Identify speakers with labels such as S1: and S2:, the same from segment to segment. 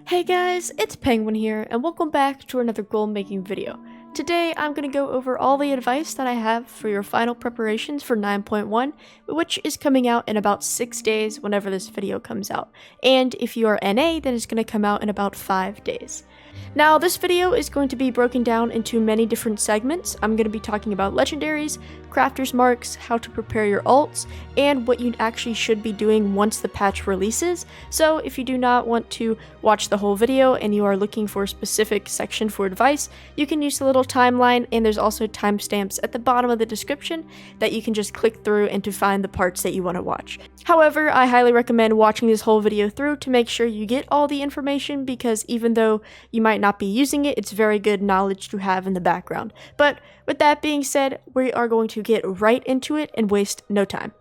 S1: Hey guys, it's Penguin here, and welcome back to another goal making video. Today I'm going to go over all the advice that I have for your final preparations for 9.1, which is coming out in about 6 days whenever this video comes out. And if you are NA, then it's going to come out in about 5 days. Now, this video is going to be broken down into many different segments. I'm going to be talking about legendaries, crafter's marks, how to prepare your alts, and what you actually should be doing once the patch releases. So if you do not want to watch the whole video and you are looking for a specific section for advice, you can use the little timeline, and there's also timestamps at the bottom of the description that you can just click through and to find the parts that you want to watch. However, I highly recommend watching this whole video through to make sure you get all the information, because even though you might not be using it, it's very good knowledge to have in the background. But with that being said, we are going to get right into it and waste no time.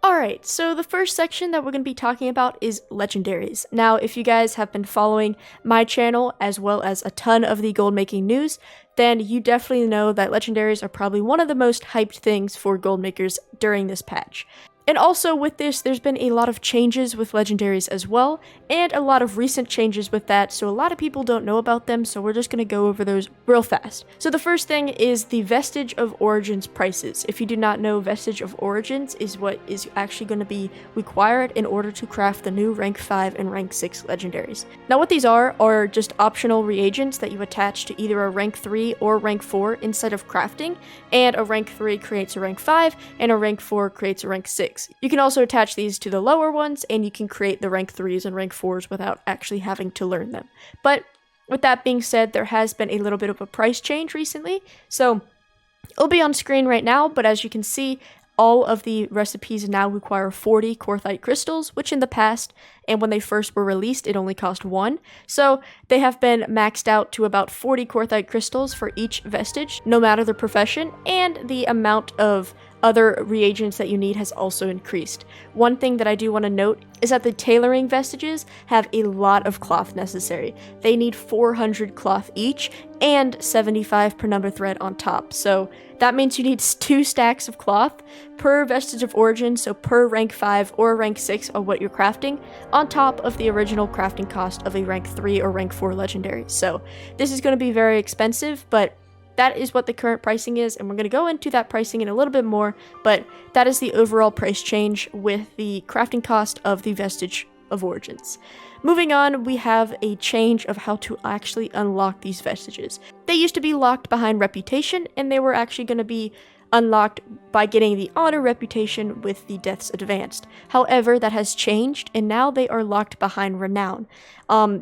S1: Alright, so the first section that we're going to be talking about is legendaries. Now, if you guys have been following my channel as well as a ton of the gold making news, then you definitely know that legendaries are probably one of the most hyped things for gold makers during this patch. And also with this, there's been a lot of changes with legendaries as well, and a lot of recent changes with that, so a lot of people don't know about them, so we're just going to go over those real fast. So the first thing is the Vestige of Origins prices. If you do not know, Vestige of Origins is what is actually going to be required in order to craft the new rank 5 and rank 6 legendaries. Now what these are just optional reagents that you attach to either a rank 3 or rank 4 instead of crafting, and a rank 3 creates a rank 5, and a rank 4 creates a rank 6. You can also attach these to the lower ones, and you can create the rank 3s and rank 4s without actually having to learn them. But with that being said, there has been a little bit of a price change recently, so it'll be on screen right now, but as you can see, all of the recipes now require 40 Korthite crystals, which in the past, and when they first were released, it only cost 1. So they have been maxed out to about 40 Korthite crystals for each vestige, no matter the profession, and the amount of other reagents that you need has also increased. One thing that I do want to note is that the tailoring vestiges have a lot of cloth necessary. They need 400 cloth each and 75 per number thread on top. So that means you need 2 stacks of cloth per vestige of origin, so per rank 5 or rank 6 of what you're crafting, on top of the original crafting cost of a rank 3 or rank 4 legendary. So this is going to be very expensive, but that is what the current pricing is, and we're going to go into that pricing in a little bit more, but that is the overall price change with the crafting cost of the Vestige of Origins. Moving on, we have a change of how to actually unlock these vestiges. They used to be locked behind Reputation, and they were actually going to be unlocked by getting the Honor reputation with the Deaths Advanced. However, that has changed, and now they are locked behind Renown.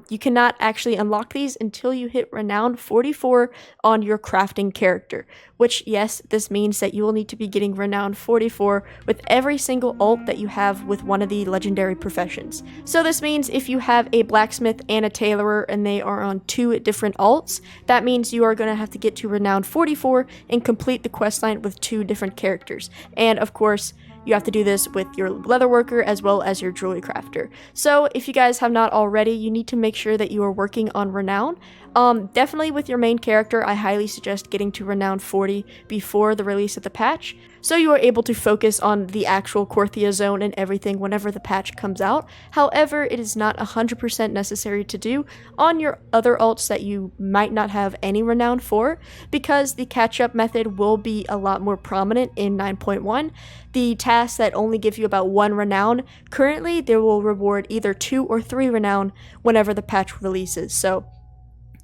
S1: You cannot actually unlock these until you hit Renown 44 on your crafting character, which, yes, this means that you will need to be getting Renown 44 with every single ult that you have with one of the legendary professions. So this means if you have a blacksmith and a tailorer and they are on 2 different alts, that means you are going to have to get to Renown 44 and complete the questline with 2 different characters. And of course, you have to do this with your leatherworker as well as your jewelry crafter. So if you guys have not already, you need to make sure that you are working on Renown. Definitely with your main character, I highly suggest getting to Renown 40 before the release of the patch, so you are able to focus on the actual Korthia zone and everything whenever the patch comes out. However, it is not 100% necessary to do on your other alts that you might not have any Renown for, because the catch-up method will be a lot more prominent in 9.1. The tasks that only give you about 1 Renown, currently they will reward either 2 or 3 Renown whenever the patch releases. So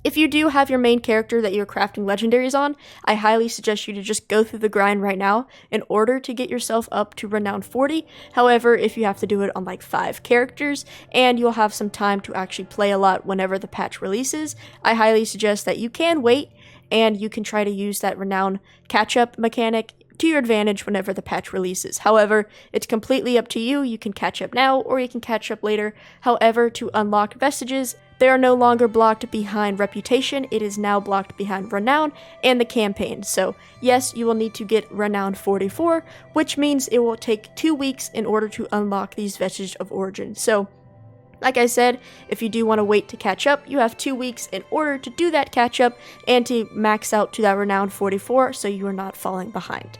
S1: if you do have your main character that you're crafting legendaries on, I highly suggest you to just go through the grind right now in order to get yourself up to Renown 40. However, if you have to do it on like 5 characters and you'll have some time to actually play a lot whenever the patch releases, I highly suggest that you can wait and you can try to use that Renown catch-up mechanic to your advantage whenever the patch releases. However, it's completely up to you. You can catch up now or you can catch up later. However, to unlock vestiges, they are no longer blocked behind Reputation. It is now blocked behind Renown and the campaign. So yes, you will need to get Renown 44, which means it will take 2 weeks in order to unlock these Vestige of Origin. So like I said, if you do want to wait to catch up, you have 2 weeks in order to do that catch up and to max out to that Renown 44 so you are not falling behind.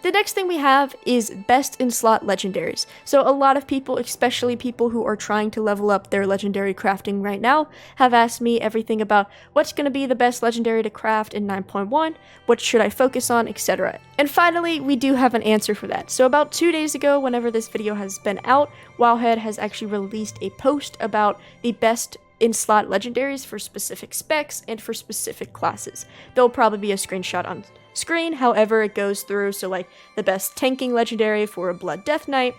S1: The next thing we have is best in slot legendaries. So a lot of people, especially people who are trying to level up their legendary crafting right now, have asked me everything about what's going to be the best legendary to craft in 9.1, what should I focus on, etc. And finally, we do have an answer for that. So about 2 days ago, whenever this video has been out, Wowhead has actually released a post about the best in slot legendaries for specific specs and for specific classes. There'll probably be a screenshot on screen, however it goes through, so like the best tanking legendary for a Blood Death Knight,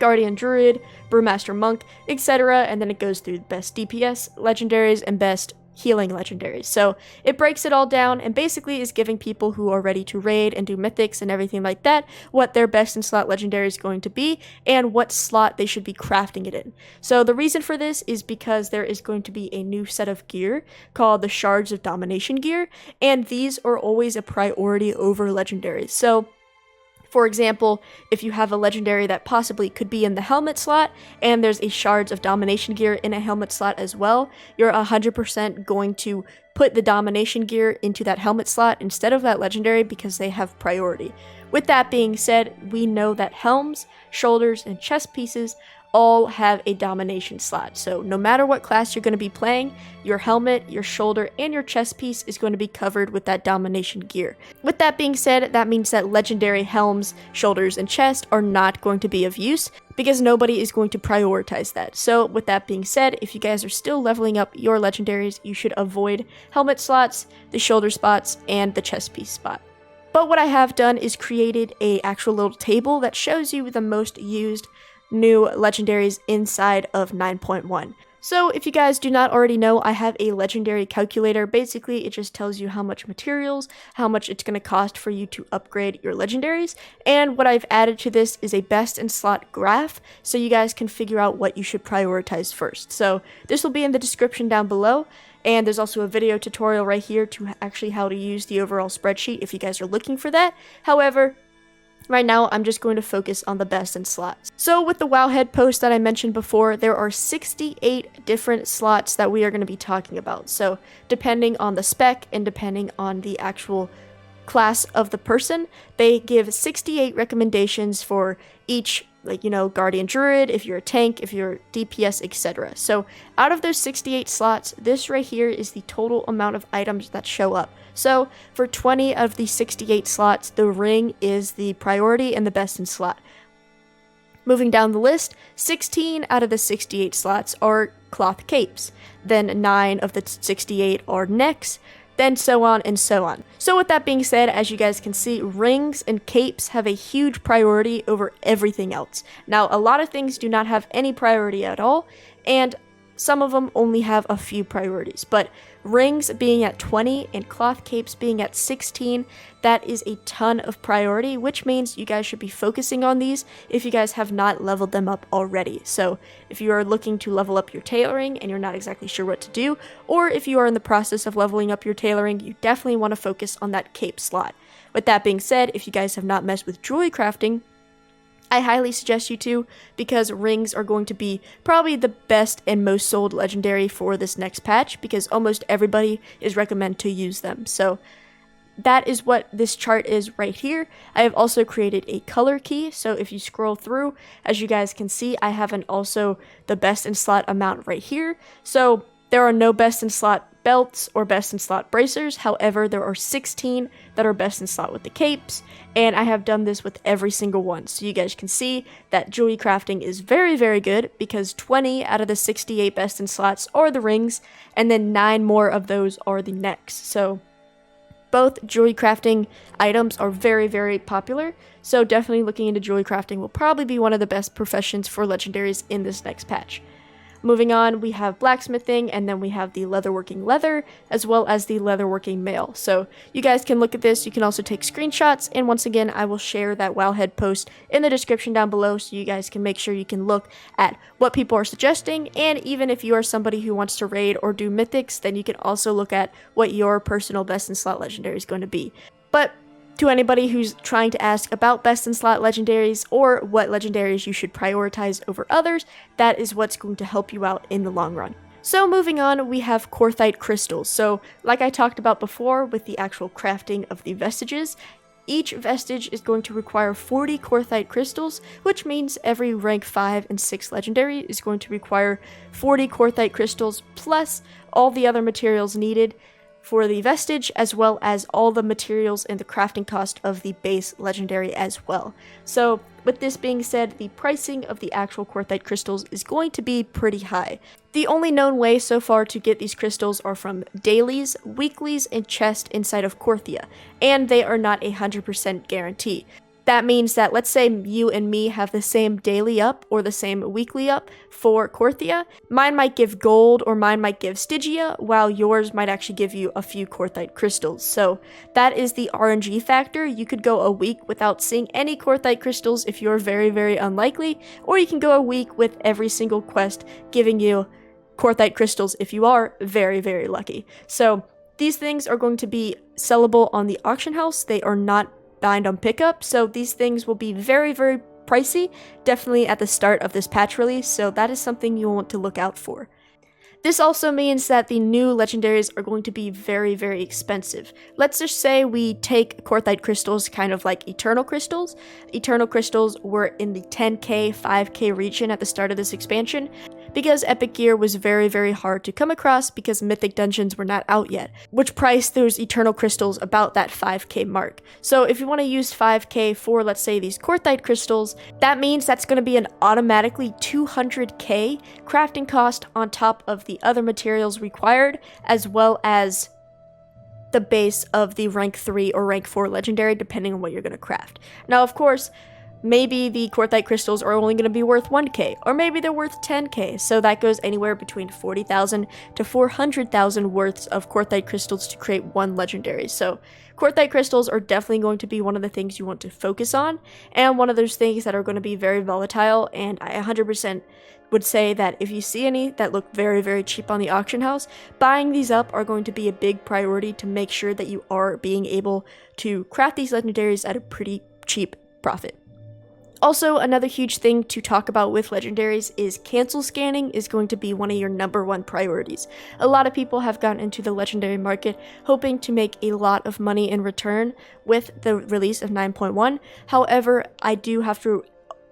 S1: Guardian Druid, Brewmaster Monk, etc., and then it goes through the best DPS legendaries and best healing legendaries. So it breaks it all down and basically is giving people who are ready to raid and do mythics and everything like that what their best in slot legendary is going to be and what slot they should be crafting it in. So the reason for this is because there is going to be a new set of gear called the Shards of Domination gear, and these are always a priority over legendaries. So for example, if you have a legendary that possibly could be in the helmet slot, and there's a Shards of Domination gear in a helmet slot as well, you're 100% going to put the Domination gear into that helmet slot instead of that legendary because they have priority. With that being said, we know that helms, shoulders, and chest pieces all have a domination slot. So no matter what class you're going to be playing, your helmet, your shoulder, and your chest piece is going to be covered with that domination gear. With that being said, that means that legendary helms, shoulders, and chest are not going to be of use because nobody is going to prioritize that. So with that being said, if you guys are still leveling up your legendaries, you should avoid helmet slots, the shoulder spots, and the chest piece spot. But what I have done is created a actual little table that shows you the most used new legendaries inside of 9.1. So if you guys do not already know, I have a legendary calculator. Basically, it just tells you how much materials, how much it's going to cost for you to upgrade your legendaries. And what I've added to this is a best in slot graph, so you guys can figure out what you should prioritize first. So this will be in the description down below. And there's also a video tutorial right here to actually how to use the overall spreadsheet if you guys are looking for that. However, right now, I'm just going to focus on the best in slots. So with the Wowhead post that I mentioned before, there are 68 different slots that we are going to be talking about. So depending on the spec and depending on the actual class of the person, they give 68 recommendations for each, like, you know, Guardian Druid, if you're a tank, if you're DPS, etc. So out of those 68 slots, this right here is the total amount of items that show up. So for 20 of the 68 slots, the ring is the priority and the best in slot. Moving down the list, 16 out of the 68 slots are cloth capes. Then 9 of the 68 are necks, then so on and so on. So with that being said, as you guys can see, rings and capes have a huge priority over everything else. Now, a lot of things do not have any priority at all, and some of them only have a few priorities, but rings being at 20 and cloth capes being at 16, that is a ton of priority, which means you guys should be focusing on these if you guys have not leveled them up already. So if you are looking to level up your tailoring and you're not exactly sure what to do, or if you are in the process of leveling up your tailoring, you definitely want to focus on that cape slot. With that being said, if you guys have not messed with jewelry crafting, I highly suggest you to, because rings are going to be probably the best and most sold legendary for this next patch, because almost everybody is recommended to use them. So that is what this chart is right here. I have also created a color key, so if you scroll through, as you guys can see, I have also the best in slot amount right here. So there are no best in slot belts or best in slot bracers. However, there are 16 that are best in slot with the capes, and I have done this with every single one. So you guys can see that jewelry crafting is very, very good, because 20 out of the 68 best in slots are the rings, and then 9 more of those are the necks. So both jewelry crafting items are very, very popular. So definitely looking into jewelry crafting will probably be one of the best professions for legendaries in this next patch. Moving on, we have blacksmithing, and then we have the leatherworking leather, as well as the leatherworking mail. So you guys can look at this. You can also take screenshots, and once again, I will share that Wowhead post in the description down below, so you guys can make sure you can look at what people are suggesting, and even if you are somebody who wants to raid or do mythics, then you can also look at what your personal best in slot legendary is going to be. But to anybody who's trying to ask about best in slot legendaries or what legendaries you should prioritize over others, that is what's going to help you out in the long run. So moving on, we have Korthite crystals. So like I talked about before with the actual crafting of the vestiges, Each vestige is going to require 40 Korthite crystals, which means every rank 5 and 6 legendary is going to require 40 Korthite crystals plus all the other materials needed for the vestige, as well as all the materials and the crafting cost of the base legendary as well. So with this being said, the pricing of the actual Korthite crystals is going to be pretty high. The only known way so far to get these crystals are from dailies, weeklies, and chests inside of Korthia, and they are not 100% guarantee. That means that let's say you and me have the same daily up or the same weekly up for Korthia. Mine might give gold or mine might give Stygia, while yours might actually give you a few Korthite crystals. So that is the RNG factor. You could go a week without seeing any Korthite crystals if you're very, very unlikely, or you can go a week with every single quest giving you Korthite crystals if you are very, very lucky. So these things are going to be sellable on the auction house. They are not bind on pickup, so these things will be very, very pricey, definitely at the start of this patch release, so that is something you'll want to look out for. This also means that the new legendaries are going to be very, very expensive. Let's just say we take Korthite crystals kind of like Eternal crystals. Eternal crystals were in the 10k, 5k region at the start of this expansion, because epic gear was very, very hard to come across because mythic dungeons were not out yet, which priced those eternal crystals about that 5k mark. So if you want to use 5k for, let's say, these Korthite crystals, that means that's going to be an automatically 200k crafting cost on top of the other materials required, as well as the base of the rank 3 or rank 4 legendary, depending on what you're going to craft. Now, of course, maybe the Korthite crystals are only going to be worth 1k, or maybe they're worth 10k, so that goes anywhere between 40,000 to 400,000 worths of Korthite crystals to create one legendary. So Korthite crystals are definitely going to be one of the things you want to focus on, and one of those things that are going to be very volatile, and I 100% would say that if you see any that look very, very cheap on the auction house, buying these up are going to be a big priority to make sure that you are being able to craft these legendaries at a pretty cheap profit. Also, another huge thing to talk about with legendaries is cancel scanning is going to be one of your #1 priorities. A lot of people have gotten into the legendary market hoping to make a lot of money in return with the release of 9.1. However, I do have to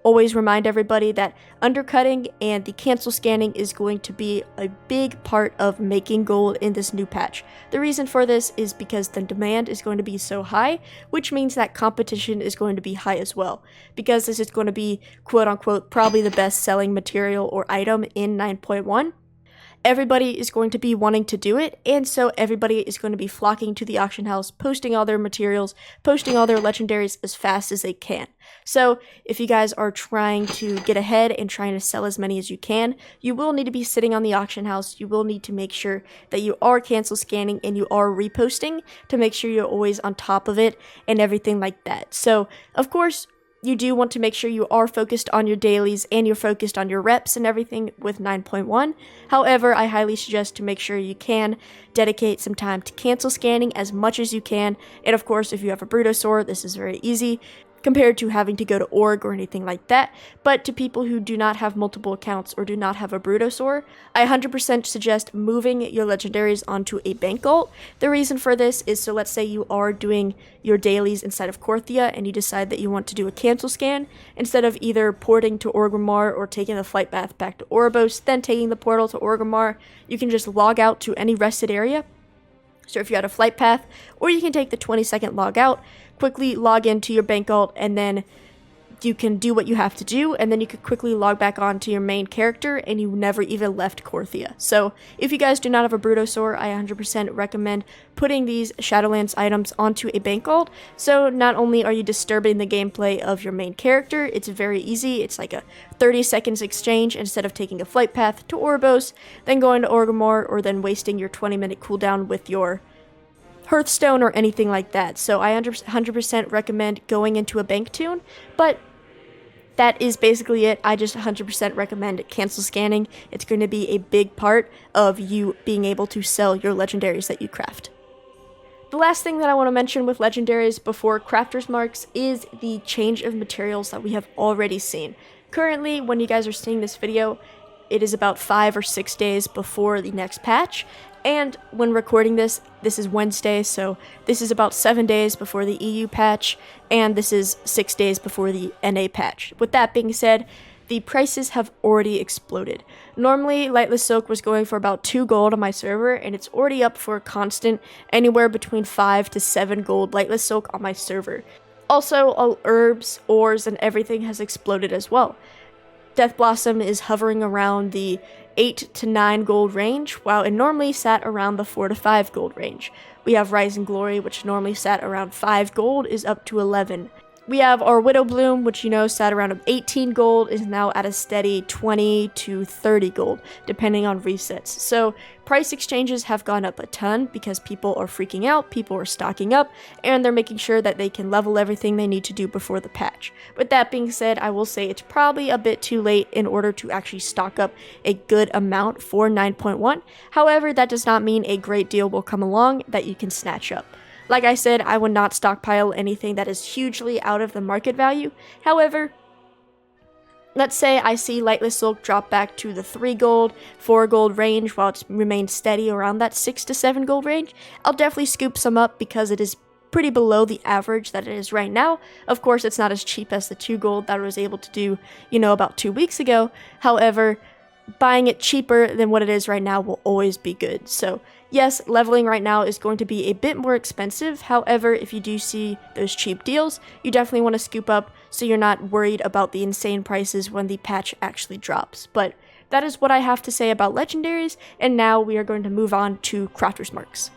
S1: always remind everybody that undercutting and the cancel scanning is going to be a big part of making gold in this new patch. The reason for this is because the demand is going to be so high, which means that competition is going to be high as well, because this is going to be quote unquote probably the best selling material or item in 9.1. Everybody is going to be wanting to do it, and so everybody is going to be flocking to the auction house, posting all their materials, posting all their legendaries as fast as they can. So if you guys are trying to get ahead and trying to sell as many as you can, you will need to be sitting on the auction house. You will need to make sure that you are cancel scanning and you are reposting to make sure you're always on top of it and everything like that. So of course, you do want to make sure you are focused on your dailies and you're focused on your reps and everything with 9.1. However, I highly suggest to make sure you can dedicate some time to cancel scanning as much as you can. And of course, if you have a Brutosaur, this is very easy compared to having to go to org or anything like that. But to people who do not have multiple accounts or do not have a Brutosaur, I 100% suggest moving your legendaries onto a bank alt. The reason for this is, so let's say you are doing your dailies inside of Korthia and you decide that you want to do a cancel scan, instead of either porting to Orgrimmar or taking the flight path back to Oribos, then taking the portal to Orgrimmar, you can just log out to any rested area. So if you had a flight path, or you can take the 20-second log out, quickly log into your bank alt, and then you can do what you have to do, and then you could quickly log back on to your main character, and you never even left Korthia. So if you guys do not have a Brutosaur, I 100% recommend putting these Shadowlands items onto a bank alt. So not only are you disturbing the gameplay of your main character, it's very easy. It's like a 30 seconds exchange instead of taking a flight path to Oribos, then going to Orgrimmar, or then wasting your 20-minute cooldown with your Hearthstone or anything like that. So I 100% recommend going into a bank tune, but that is basically it. I just 100% recommend cancel scanning. It's going to be a big part of you being able to sell your legendaries that you craft. The last thing that I want to mention with legendaries before crafters marks is the change of materials that we have already seen. Currently, when you guys are seeing this video, it is about 5 or 6 days before the next patch. And when recording this is Wednesday, so this is about 7 days before the EU patch, and this is 6 days before the NA patch. With that being said, the prices have already exploded. Normally, Lightless Silk was going for about 2 gold on my server, and it's already up for a constant anywhere between 5 to 7 gold Lightless Silk on my server. Also, all herbs, ores, and everything has exploded as well. Death Blossom is hovering around the 8 to 9 gold range, while it normally sat around the 4 to 5 gold range. We have Rising Glory, which normally sat around 5 gold, is up to 11. We have our Widow Bloom, which sat around 18 gold, is now at a steady 20 to 30 gold, depending on resets. So price exchanges have gone up a ton because people are freaking out, people are stocking up, and they're making sure that they can level everything they need to do before the patch. With that being said, I will say it's probably a bit too late in order to actually stock up a good amount for 9.1. However, that does not mean a great deal will come along that you can snatch up. Like I said, I would not stockpile anything that is hugely out of the market value. However, let's say I see Lightless Silk drop back to the 3 gold, 4 gold range while it's remained steady around that 6 to 7 gold range. I'll definitely scoop some up because it is pretty below the average that it is right now. Of course, it's not as cheap as the 2 gold that I was able to do, about 2 weeks ago. However, buying it cheaper than what it is right now will always be good. So yes, leveling right now is going to be a bit more expensive. However, if you do see those cheap deals, you definitely want to scoop up so you're not worried about the insane prices when the patch actually drops. But that is what I have to say about Legendaries, and now we are going to move on to Crafter's Marks.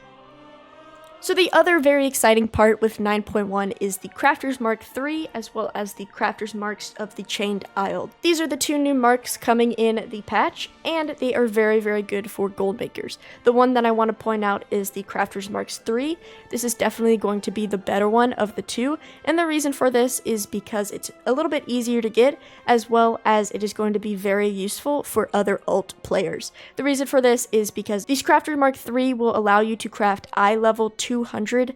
S1: So the other very exciting part with 9.1 is the Crafter's Mark 3 as well as the Crafter's Marks of the Chained Isle. These are the 2 new marks coming in the patch, and they are very, very good for gold makers. The one that I want to point out is the Crafter's Marks 3. This is definitely going to be the better one of the 2, and the reason for this is because it's a little bit easier to get, as well as it is going to be very useful for other alt players. The reason for this is because these Crafter's Mark 3 will allow you to craft eye level 200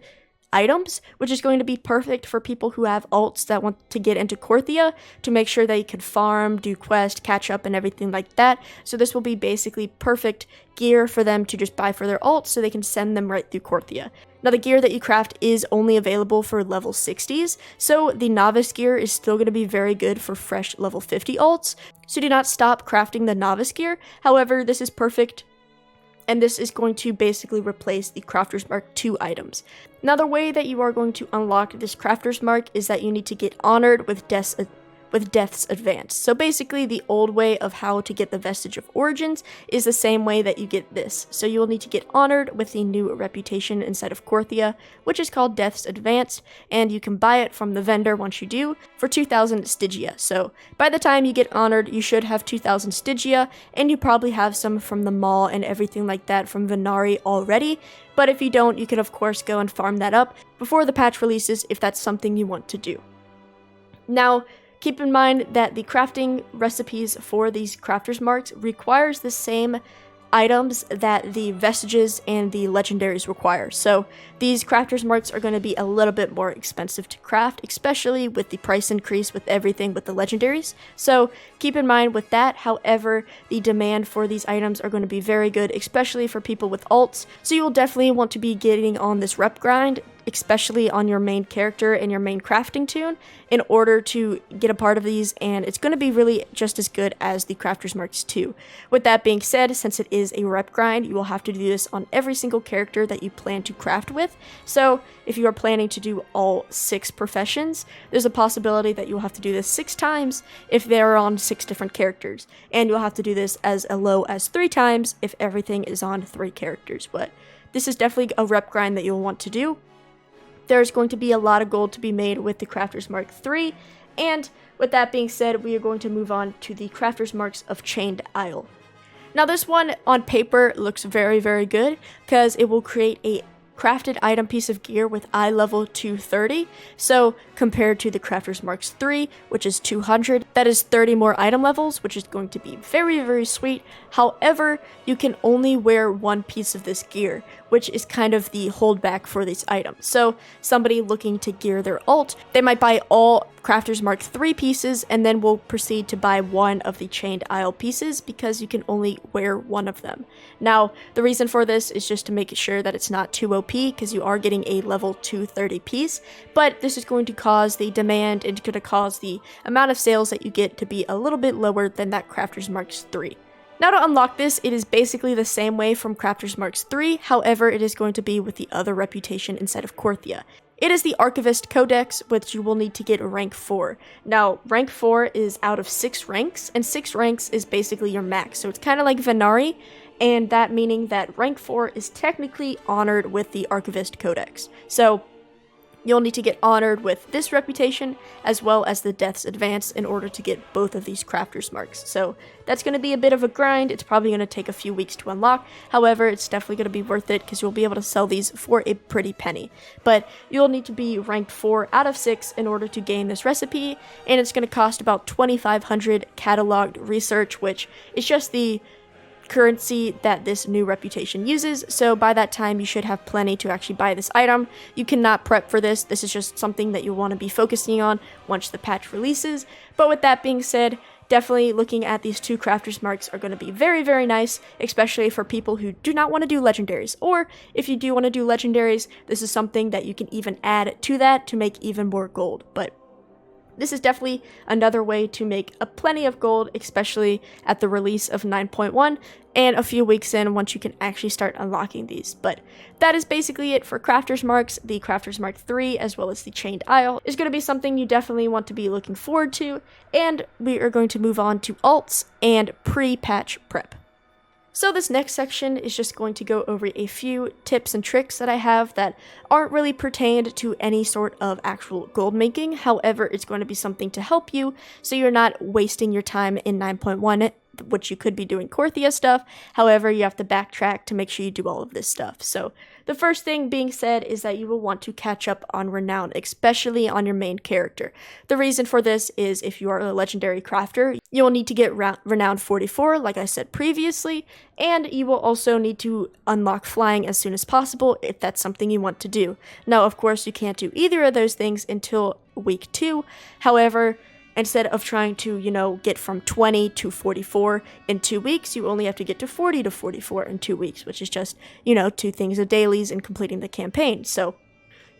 S1: items, which is going to be perfect for people who have alts that want to get into Korthia to make sure they can farm, do quest, catch up, and everything like that. So this will be basically perfect gear for them to just buy for their alts so they can send them right through Korthia. Now, the gear that you craft is only available for level 60s, so the novice gear is still going to be very good for fresh level 50 alts, so do not stop crafting the novice gear. However, this is perfect, and this is going to basically replace the Crafter's Mark 2 items. Now, the way that you are going to unlock this Crafter's Mark is that you need to get honored with Death's Advance. So basically, the old way of how to get the Vestige of Origins is the same way that you get this. So you will need to get honored with the new reputation inside of Korthia, which is called Death's Advance, and you can buy it from the vendor once you do for 2,000 Stygia. So by the time you get honored, you should have 2,000 Stygia, and you probably have some from the mall and everything like that from Venari already. But if you don't, you can of course go and farm that up before the patch releases if that's something you want to do. Now, keep in mind that the crafting recipes for these Crafter's Marks requires the same items that the Vestiges and the Legendaries require. So these Crafter's Marks are going to be a little bit more expensive to craft, especially with the price increase with everything with the Legendaries. So keep in mind with that. However, the demand for these items are going to be very good, especially for people with alts. So you will definitely want to be getting on this rep grind, especially on your main character and your main crafting toon, in order to get a part of these, and it's going to be really just as good as the Crafter's Marks 2. With that being said, since it is a rep grind, you will have to do this on every single character that you plan to craft with. So if you are planning to do all 6 professions, there's a possibility that you'll have to do this 6 times if they're on 6 different characters, and you'll have to do this as low as 3 times if everything is on 3 characters. But this is definitely a rep grind that you'll want to do. There's going to be a lot of gold to be made with the Crafter's Mark 3, and with that being said, we are going to move on to the Crafter's Marks of Chained Isle. Now, this one on paper looks very, very good because it will create a crafted item piece of gear with eye level 230. So compared to the Crafter's Marks 3, which is 200, that is 30 more item levels, which is going to be very, very sweet. However, you can only wear one piece of this gear, which is kind of the holdback for these items. So somebody looking to gear their alt, they might buy all Crafter's Mark 3 pieces and then will proceed to buy one of the Chained Isle pieces because you can only wear one of them. Now, the reason for this is just to make sure that it's not too OP because you are getting a level 230 piece, but this is going to cause the demand and it's going to cause the amount of sales that you get to be a little bit lower than that Crafter's Marks 3. Now to unlock this, it is basically the same way from Crafter's Marks 3, however it is going to be with the other reputation instead of Korthia. It is the Archivist Codex, which you will need to get rank 4. Now, rank 4 is out of 6 ranks, and 6 ranks is basically your max, so it's kind of like Venari, and that meaning that rank 4 is technically honored with the Archivist Codex. So, you'll need to get honored with this reputation as well as the Death's Advance in order to get both of these Crafter's Marks. So that's going to be a bit of a grind. It's probably going to take a few weeks to unlock. However, it's definitely going to be worth it because you'll be able to sell these for a pretty penny. But you'll need to be ranked 4 out of 6 in order to gain this recipe, and it's going to cost about 2,500 cataloged research, which is just the currency that this new reputation uses, so by that time you should have plenty to actually buy this item. You cannot prep for this. This is just something that you'll want to be focusing on once the patch releases. But with that being said, definitely looking at these 2 Crafter's Marks are going to be very, very nice, especially for people who do not want to do Legendaries. Or if you do want to do Legendaries, this is something that you can even add to that to make even more gold. But this is definitely another way to make a plenty of gold, especially at the release of 9.1 and a few weeks in once you can actually start unlocking these. But that is basically it for Crafter's Marks. The Crafter's Mark 3 as well as the Chained Isle is going to be something you definitely want to be looking forward to, and we are going to move on to alts and pre-patch prep. So this next section is just going to go over a few tips and tricks that I have that aren't really pertained to any sort of actual gold making. However, it's going to be something to help you so you're not wasting your time in 9.1, which you could be doing Korthia stuff. However, you have to backtrack to make sure you do all of this stuff. So the first thing being said is that you will want to catch up on renown, especially on your main character. The reason for this is if you are a legendary crafter, you will need to get renown 44, like I said previously, and you will also need to unlock flying as soon as possible if that's something you want to do. Now, of course, you can't do either of those things until week 2. However, instead of trying to, get from 20 to 44 in 2 weeks, you only have to get to 40 to 44 in 2 weeks, which is just, 2 things of dailies and completing the campaign. So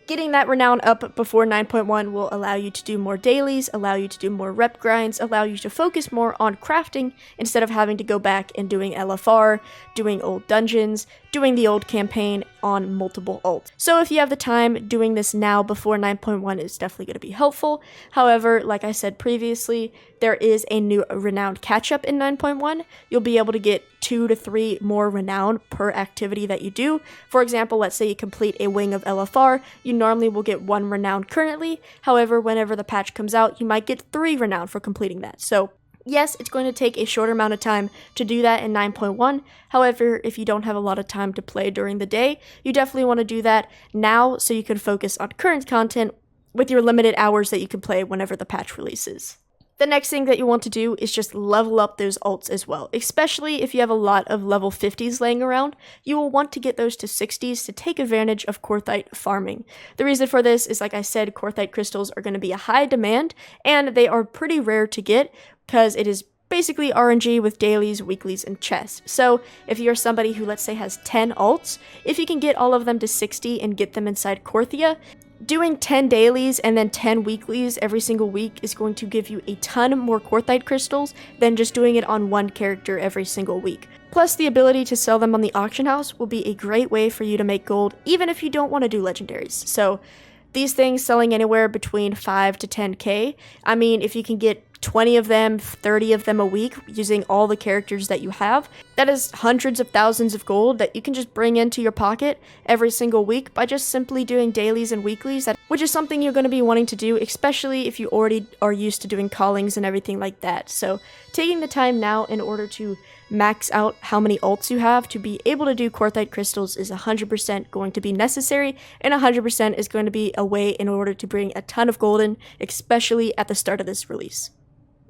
S1: getting that renown up before 9.1 will allow you to do more dailies, allow you to do more rep grinds, allow you to focus more on crafting instead of having to go back and doing LFR, doing old dungeons, doing the old campaign on multiple alts. So if you have the time, doing this now before 9.1 is definitely going to be helpful. However, like I said previously, there is a new renowned catch-up in 9.1. You'll be able to get 2 to 3 more renown per activity that you do. For example, let's say you complete a wing of LFR, you normally will get 1 renown currently. However, whenever the patch comes out, you might get 3 renown for completing that. So yes, it's going to take a shorter amount of time to do that in 9.1. However, if you don't have a lot of time to play during the day, you definitely want to do that now so you can focus on current content with your limited hours that you can play whenever the patch releases. The next thing that you want to do is just level up those alts as well, especially if you have a lot of level 50s laying around. You will want to get those to 60s to take advantage of Korthite farming. The reason for this is, like I said, Korthite crystals are going to be a high demand, and they are pretty rare to get because it is basically RNG with dailies, weeklies, and chests. So if you're somebody who, let's say, has 10 alts, if you can get all of them to 60 and get them inside Korthia, doing 10 dailies and then 10 weeklies every single week is going to give you a ton more Korthite crystals than just doing it on one character every single week. Plus, the ability to sell them on the auction house will be a great way for you to make gold, even if you don't want to do legendaries. So these things selling anywhere between 5 to 10k. I mean, if you can get 20 of them, 30 of them a week using all the characters that you have, that is hundreds of thousands of gold that you can just bring into your pocket every single week by just simply doing dailies and weeklies, which is something you're going to be wanting to do, especially if you already are used to doing callings and everything like that. So taking the time now in order to max out how many ults you have to be able to do Korthite crystals is 100% going to be necessary, and 100% is going to be a way in order to bring a ton of golden, especially at the start of this release.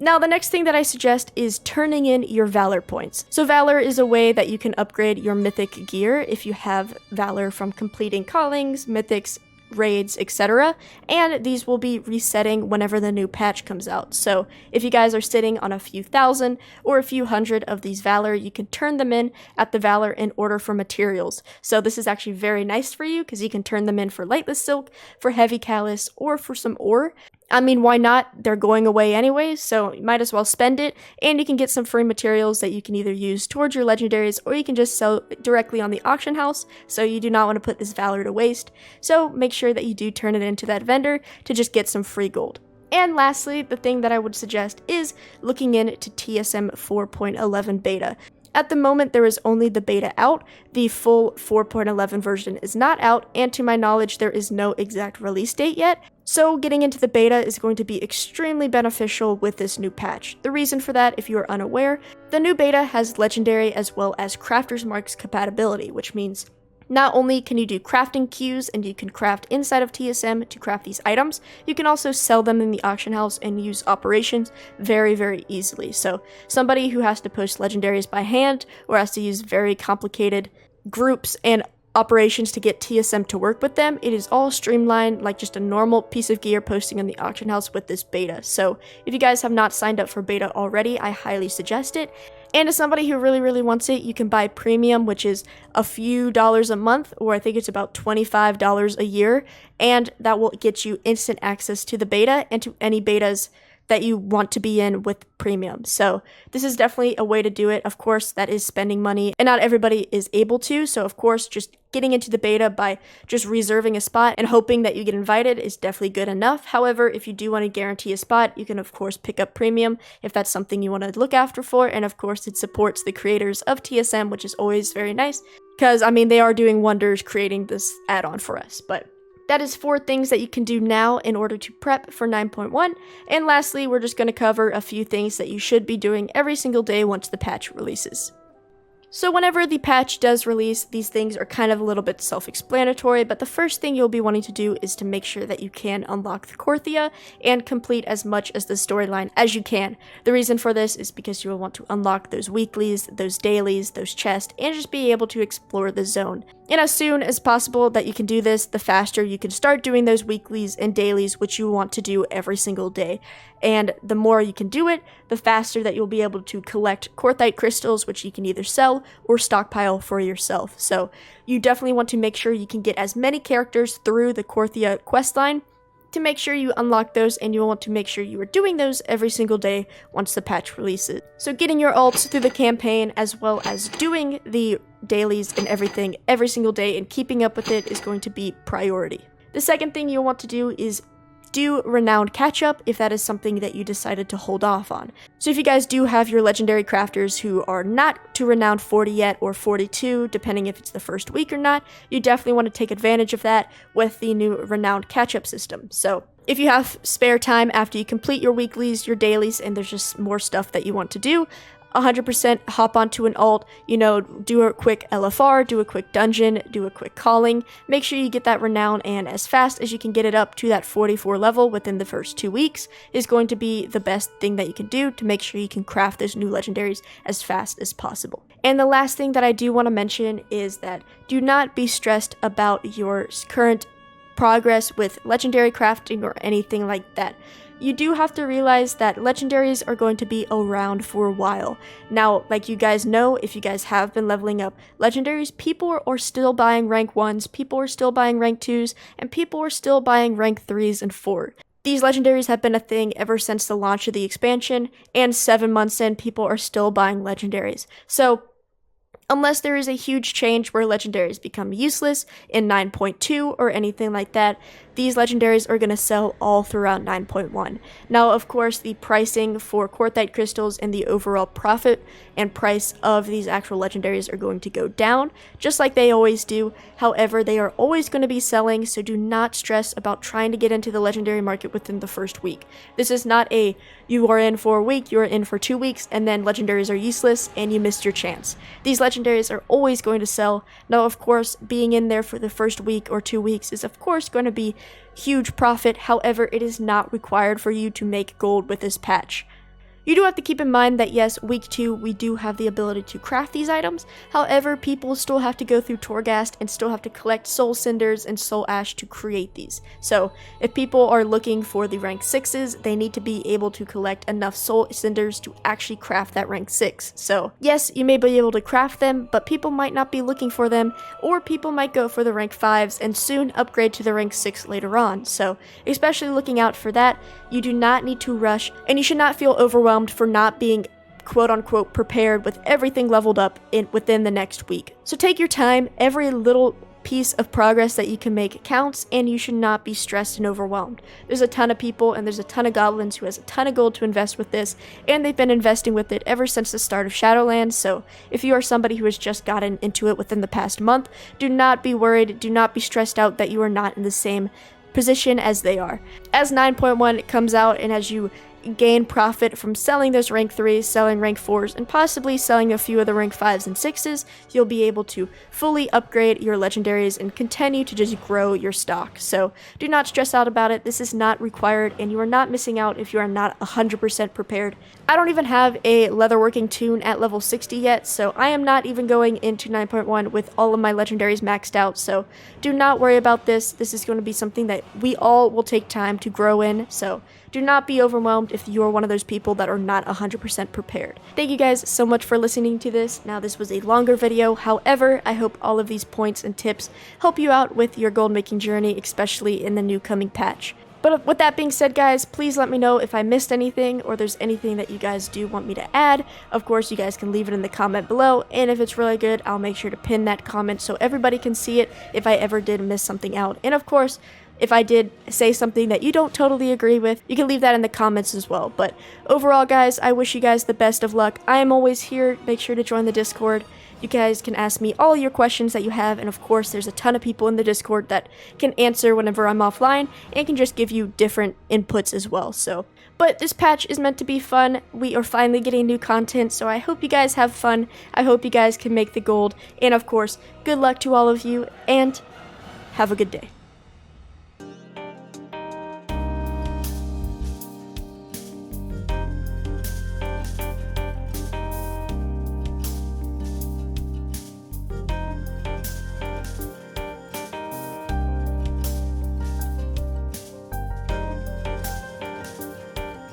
S1: Now, the next thing that I suggest is turning in your Valor points. So Valor is a way that you can upgrade your mythic gear if you have Valor from completing callings, mythics, raids, etc. And these will be resetting whenever the new patch comes out. So if you guys are sitting on a few thousand or a few hundred of these Valor, you can turn them in at the Valor in order for materials. So this is actually very nice for you because you can turn them in for Lightless Silk, for Heavy Callus, or for some ore. I mean, why not? They're going away anyway, so you might as well spend it, and you can get some free materials that you can either use towards your legendaries, or you can just sell directly on the auction house, so you do not want to put this Valor to waste. So make sure that you do turn it into that vendor to just get some free gold. And lastly, the thing that I would suggest is looking into TSM 4.11 beta. At the moment, there is only the beta out. The full 4.11 version is not out, and to my knowledge, there is no exact release date yet. So getting into the beta is going to be extremely beneficial with this new patch. The reason for that, if you are unaware, the new beta has Legendary as well as Crafter's Marks compatibility, which means not only can you do crafting queues and you can craft inside of TSM to craft these items, you can also sell them in the auction house and use operations very, very easily. So somebody who has to post legendaries by hand or has to use very complicated groups and operations to get TSM to work with them, it is all streamlined like just a normal piece of gear posting in the auction house with this beta. So if you guys have not signed up for beta already, I highly suggest it. And as somebody who really, really wants it, you can buy premium, which is a few dollars a month, or I think it's about $25 a year, and that will get you instant access to the beta and to any betas that you want to be in with premium. So this is definitely a way to do it. Of course, that is spending money, and not everybody is able to. So of course, just getting into the beta by just reserving a spot and hoping that you get invited is definitely good enough. However, if you do want to guarantee a spot, you can of course pick up premium if that's something you want to look after for. And of course, it supports the creators of TSM, which is always very nice because I mean, they are doing wonders creating this add-on for us. But that is 4 things that you can do now in order to prep for 9.1. And lastly, we're just going to cover a few things that you should be doing every single day once the patch releases. So whenever the patch does release, these things are kind of a little bit self-explanatory, but the first thing you'll be wanting to do is to make sure that you can unlock the Korthia and complete as much as the storyline as you can. The reason for this is because you will want to unlock those weeklies, those dailies, those chests, and just be able to explore the zone. And as soon as possible that you can do this, the faster you can start doing those weeklies and dailies, which you want to do every single day. And the more you can do it, the faster that you'll be able to collect Korthite crystals, which you can either sell or stockpile for yourself. So you definitely want to make sure you can get as many characters through the Korthia questline to make sure you unlock those, and you'll want to make sure you are doing those every single day once the patch releases. So getting your ults through the campaign as well as doing the dailies and everything every single day and keeping up with it is going to be priority. The second thing you'll want to do is do renowned catch-up if that is something that you decided to hold off on. So if you guys do have your legendary crafters who are not to renown 40 yet or 42, depending if it's the first week or not, you definitely want to take advantage of that with the new renowned catch-up system. So if you have spare time after you complete your weeklies, your dailies, and there's just more stuff that you want to do, 100% hop onto an alt, do a quick LFR, do a quick dungeon, do a quick calling. Make sure you get that renown, and as fast as you can get it up to that 44 level within the first 2 weeks is going to be the best thing that you can do to make sure you can craft those new legendaries as fast as possible. And the last thing that I do want to mention is that do not be stressed about your current progress with legendary crafting or anything like that. You do have to realize that legendaries are going to be around for a while. Now, like you guys know, if you guys have been leveling up legendaries, people are still buying rank 1s, people are still buying rank 2s, and people are still buying rank 3s and 4. These legendaries have been a thing ever since the launch of the expansion, and 7 months in, people are still buying legendaries. So unless there is a huge change where legendaries become useless in 9.2 or anything like that. These legendaries are going to sell all throughout 9.1. Now, of course, the pricing for Quartzite crystals and the overall profit and price of these actual legendaries are going to go down, just like they always do. However, they are always going to be selling, so do not stress about trying to get into the legendary market within the first week. This is not a you are in for a week, you are in for 2 weeks, and then legendaries are useless and you missed your chance. These legendaries are always going to sell. Now, of course, being in there for the first week or 2 weeks is of course going to be huge profit. However, it is not required for you to make gold with this patch. You do have to keep in mind that yes, week 2, we do have the ability to craft these items. However, people still have to go through Torghast and still have to collect soul cinders and soul ash to create these. So if people are looking for the rank 6s, they need to be able to collect enough soul cinders to actually craft that rank 6. So yes, you may be able to craft them, but people might not be looking for them, or people might go for the rank 5s and soon upgrade to the rank 6 later on. So especially looking out for that, you do not need to rush, and you should not feel overwhelmed for not being quote-unquote prepared with everything leveled up within the next week. So take your time. Every little piece of progress that you can make counts, and you should not be stressed and overwhelmed. There's a ton of people and there's a ton of goblins who has a ton of gold to invest with this, and they've been investing with it ever since the start of Shadowlands. So if you are somebody who has just gotten into it within the past month, do not be worried, do not be stressed out that you are not in the same position as they are. As 9.1 comes out and as you gain profit from selling those rank 3s, selling rank 4s, and possibly selling a few of the rank 5s and 6s, you'll be able to fully upgrade your legendaries and continue to just grow your stock. So do not stress out about it. This is not required, and you are not missing out if you are not 100% prepared. I don't even have a leatherworking toon at level 60 yet, so I am not even going into 9.1 with all of my legendaries maxed out, so do not worry about this. This is going to be something that we all will take time to grow in, so do not be overwhelmed if you are one of those people that are not 100% prepared. Thank you guys so much for listening to this. Now, this was a longer video. However, I hope all of these points and tips help you out with your gold making journey, especially in the new coming patch. But with that being said, guys, please let me know if I missed anything or there's anything that you guys do want me to add. Of course, you guys can leave it in the comment below, and if it's really good, I'll make sure to pin that comment so everybody can see it if I ever did miss something out. And of course, if I did say something that you don't totally agree with, you can leave that in the comments as well. But overall, guys, I wish you guys the best of luck. I am always here. Make sure to join the Discord. You guys can ask me all your questions that you have, and of course, there's a ton of people in the Discord that can answer whenever I'm offline and can just give you different inputs as well. But this patch is meant to be fun. We are finally getting new content, so I hope you guys have fun. I hope you guys can make the gold, and of course, good luck to all of you, and have a good day.